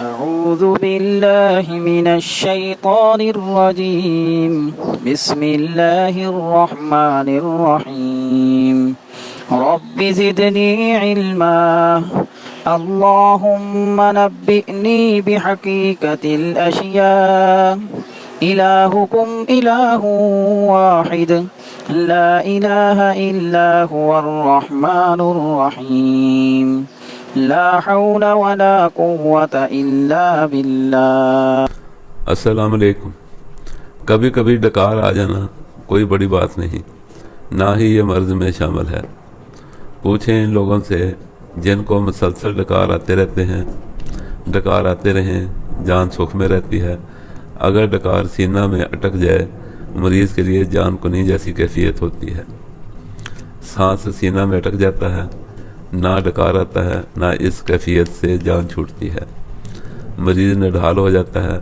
أعوذ بالله من الشيطان الرجيم بسم الله الرحمن الرحيم رب زدني علما اللهم نبئني بحقيقة الأشياء إلهكم إله واحد لا إله إلا هو الرحمن الرحيم لا حول ولا قوة إلا بالله۔ السلام علیکم۔ کبھی کبھی ڈکار آ جانا کوئی بڑی بات نہیں، نہ ہی یہ مرض میں شامل ہے۔ پوچھیں ان لوگوں سے جن کو مسلسل ڈکار آتے رہتے ہیں۔ ڈکار آتے رہیں، جان سکھ میں رہتی ہے۔ اگر ڈکار سینہ میں اٹک جائے، مریض کے لیے جان کنی جیسی کیفیت ہوتی ہے۔ سانس سینہ میں اٹک جاتا ہے، نہ ڈکار آتا ہے، نہ اس کیفیت سے جان چھوٹتی ہے۔ مریض نڈھال ہو جاتا ہے،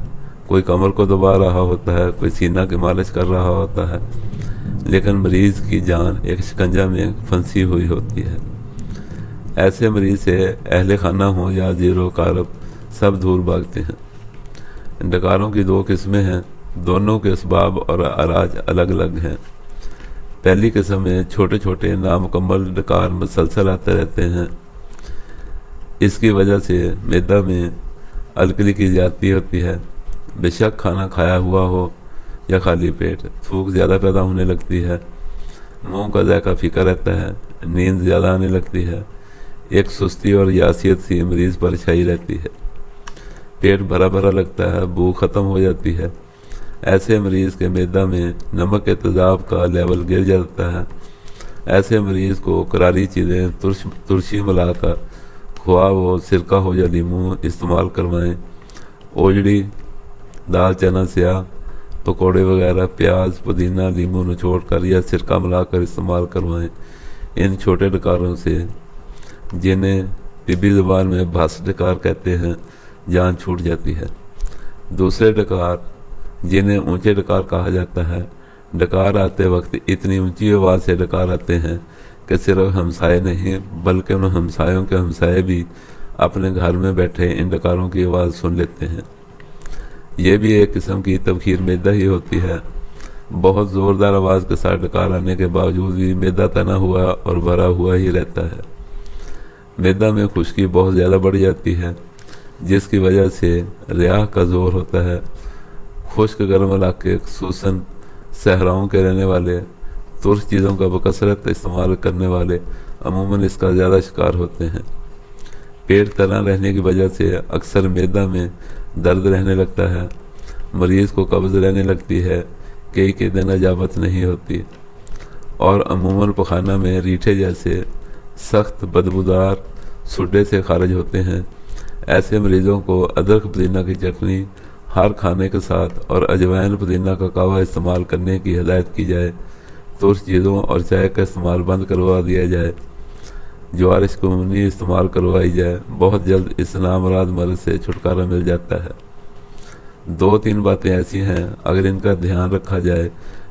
کوئی کمر کو دبا رہا ہوتا ہے، کوئی سینہ کی مالش کر رہا ہوتا ہے، لیکن مریض کی جان ایک شکنجہ میں پھنسی ہوئی ہوتی ہے۔ ایسے مریض سے اہل خانہ ہوں یا زیر و قارب سب دور بھاگتے ہیں۔ ڈکاروں کی دو قسمیں ہیں، دونوں کے اسباب اور علاج الگ الگ ہیں۔ پہلی قسم میں چھوٹے چھوٹے نامکمل ڈکار مسلسل آتے رہتے ہیں۔ اس کی وجہ سے معدہ میں الکلی کی زیادتی ہوتی ہے۔ بے شک کھانا کھایا ہوا ہو یا خالی پیٹ، تھوک زیادہ پیدا ہونے لگتی ہے، منہ کا ذائقہ پھیکا رہتا ہے، نیند زیادہ آنے لگتی ہے، ایک سستی اور یاسیت سی مریض پر چھائی رہتی ہے، پیٹ بھرا بھرا لگتا ہے، بھوک ختم ہو جاتی ہے۔ ایسے مریض کے معدہ میں نمک کے تیزاب کا لیول گر جاتا ہے۔ ایسے مریض کو کراری چیزیں ترشی ملا کر کھوا و سرکہ ہو یا لیموں استعمال کروائیں۔ اوجڑی، دال چنا سیاہ، پکوڑے وغیرہ پیاز پودینہ لیموں نچوڑ کر یا سرکہ ملا کر استعمال کروائیں۔ ان چھوٹے ڈکاروں سے، جنہیں طبی زبان میں بھس ڈکار کہتے ہیں، جان چھوٹ جاتی ہے۔ دوسرے ڈکار، جنہیں اونچے ڈکار کہا جاتا ہے، ڈکار آتے وقت اتنی اونچی آواز سے ڈکار آتے ہیں کہ صرف ہمسائے نہیں بلکہ ان ہمسایوں کے ہمسائے بھی اپنے گھر میں بیٹھے ان ڈکاروں کی آواز سن لیتے ہیں۔ یہ بھی ایک قسم کی تبخیر معدہ ہی ہوتی ہے۔ بہت زوردار آواز کے ساتھ ڈکار آنے کے باوجود بھی معدہ تنا ہوا اور بھرا ہوا ہی رہتا ہے۔ معدہ میں خشکی بہت زیادہ بڑھ جاتی ہے، جس کی وجہ سے ریاح کا زور ہوتا ہے۔ خشک گرم علاقے خصوصاً صحراؤں کے رہنے والے، ترش چیزوں کا بکثرت استعمال کرنے والے عموماً اس کا زیادہ شکار ہوتے ہیں۔ پیٹ تنا رہنے کی وجہ سے اکثر معدہ میں درد رہنے لگتا ہے، مریض کو قبض رہنے لگتی ہے، کئی دن اجابت نہیں ہوتی، اور عموماً پخانہ میں ریٹھے جیسے سخت بدبودار سڈے سے خارج ہوتے ہیں۔ ایسے مریضوں کو ادرک پودینہ کی چٹنی ہر کھانے کے ساتھ اور اجوائن پودینہ کا قہوہ استعمال کرنے کی ہدایت کی جائے۔ ترش چیزوں اور چائے کا استعمال بند کروا دیا جائے، جوارش کمونی استعمال کروائی جائے۔ بہت جلد اس نامراد مرض سے چھٹکارا مل جاتا ہے۔ 2-3 باتیں ایسی ہیں، اگر ان کا دھیان رکھا جائے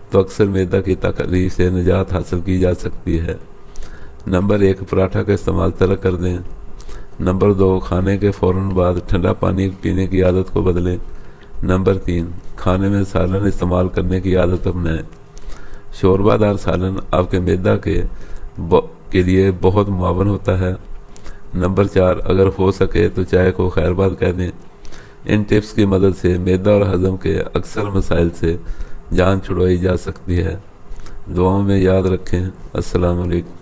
تو اکثر معدہ کی تکلیف سے نجات حاصل کی جا سکتی ہے۔ نمبر 1، پراٹھا کا استعمال ترک کر دیں۔ نمبر 2، کھانے کے فوراً بعد ٹھنڈا پانی پینے کی عادت کو بدلیں۔ نمبر 3، کھانے میں سالن استعمال کرنے کی عادت اپنائیں۔ شوربہ دار سالن آپ کے معدہ کے لیے بہت معاون ہوتا ہے۔ نمبر 4، اگر ہو سکے تو چائے کو خیر باد کہہ دیں۔ ان ٹپس کی مدد سے معدہ اور ہضم کے اکثر مسائل سے جان چھڑوائی جا سکتی ہے۔ دعاؤں میں یاد رکھیں۔ السلام علیکم۔